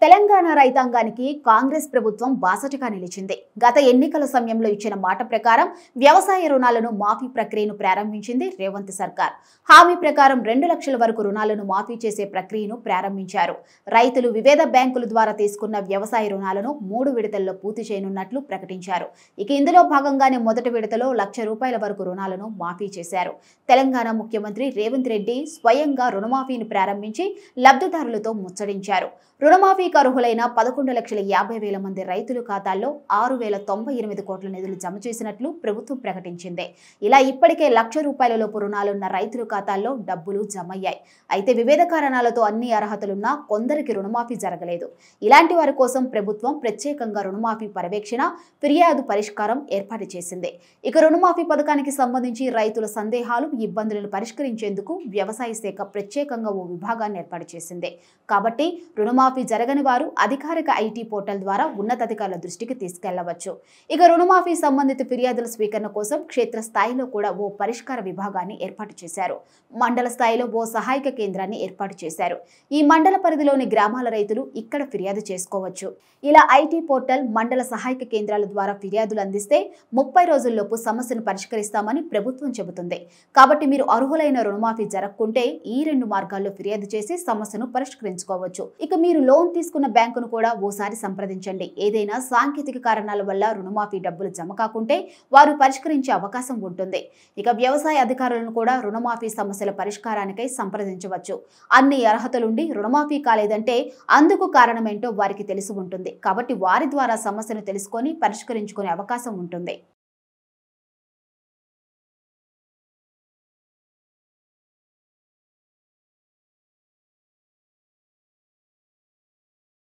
తెలంగాణ రైతాంగానికి కాంగ్రెస్ ప్రభుత్వం బాసటగా నిలిచింది. గత ఎన్నికల సమయంలో ఇచ్చిన మాట ప్రకారం వ్యవసాయ రుణాలను మాఫీ ప్రక్రియను ప్రారంభించింది రేవంత్ సర్కార్. హామీ ప్రకారం 2 లక్షల వరకు రుణాలను మాఫీ చేసే ప్రక్రియను ప్రారంభించారు. రైతులు వివిధ బ్యాంకుల ద్వారా తీసుకున్న వ్యవసాయ రుణాలను 3 విడతల్లో పూర్తి చేయనున్నట్లు ప్రకటించారు. ఇక ఇందులో భాగంగానే మొదటి విడతలో ₹1,00,000 వరకు రుణాలను మాఫీ చేశారు. తెలంగాణ ముఖ్యమంత్రి రేవంత్ రెడ్డి స్వయంగా రుణమాఫీని ప్రారంభించి లబ్ధిదారులతో ముచ్చటించారు. రుణమాఫీకి అర్హులైన 11,50,000 మంది రైతుల ఖాతాల్లో 6,098 కోట్ల నిధులు జమ చేసినట్లు ప్రభుత్వం ప్రకటించింది. ఇలా ఇప్పటికే ₹1,00,000 లోపు రుణాలున్న రైతుల ఖాతాల్లో డబ్బులు జమయ్యాయి. అయితే వివిధ కారణాలతో అన్ని అర్హతలున్నా కొందరికి రుణమాఫీ జరగలేదు. ఇలాంటి వారి కోసం ప్రభుత్వం ప్రత్యేకంగా రుణమాఫీ పర్యవేక్షణ, ఫిర్యాదు పరిష్కారం ఏర్పాటు చేసింది. ఇక రుణమాఫీ పథకానికి సంబంధించి రైతుల సందేహాలు, ఇబ్బందులను పరిష్కరించేందుకు వ్యవసాయ శాఖ ప్రత్యేకంగా ఓ విభాగాన్ని ఏర్పాటు చేసింది. కాబట్టి రుణమాఫీ జరగని వారు అధికారిక ఐటీ పోర్టల్ ద్వారా ఉన్నతాధికారుల దృష్టికి తీసుకెళ్లవచ్చు. ఇక రుణమాఫీ సంబంధిత ఫిర్యాదుల స్వీకరణ కోసం క్షేత్రస్థాయిలో కూడా ఓ పరిష్కార విభాగాన్ని ఏర్పాటు చేశారు. మండల స్థాయిలో ఓ సహాయక కేంద్రాన్ని ఏర్పాటు చేశారు. ఈ మండల పరిధిలోని గ్రామాల రైతులు ఇక్కడ ఫిర్యాదు చేసుకోవచ్చు. ఇలా ఐటీ పోర్టల్, మండల సహాయక కేంద్రాల ద్వారా ఫిర్యాదులు అందిస్తే 30 రోజుల్లోపు సమస్యను పరిష్కరిస్తామని ప్రభుత్వం చెబుతుంది. కాబట్టి మీరు అర్హులైన రుణమాఫీ జరగకుంటే ఈ 2 మార్గాల్లో ఫిర్యాదు చేసి సమస్యను పరిష్కరించుకోవచ్చు. ఇక మీరు లోన్ తీసుకున్న బ్యాంకును కూడా ఓసారి సంప్రదించండి. ఏదైనా సాంకేతిక కారణాల వల్ల రుణమాఫీ డబ్బులు జమ కాకుంటే వారు పరిష్కరించే అవకాశం ఉంటుంది. ఇక వ్యవసాయ అధికారులను కూడా రుణమాఫీ సమస్యల పరిష్కారానికై సంప్రదించవచ్చు. అన్ని అర్హతలుండి రుణమాఫీ కాలేదంటే అందుకు కారణమేంటో వారికి తెలిసి ఉంటుంది. కాబట్టి వారి ద్వారా సమస్యను తెలుసుకొని పరిష్కరించుకునే అవకాశం ఉంటుంది.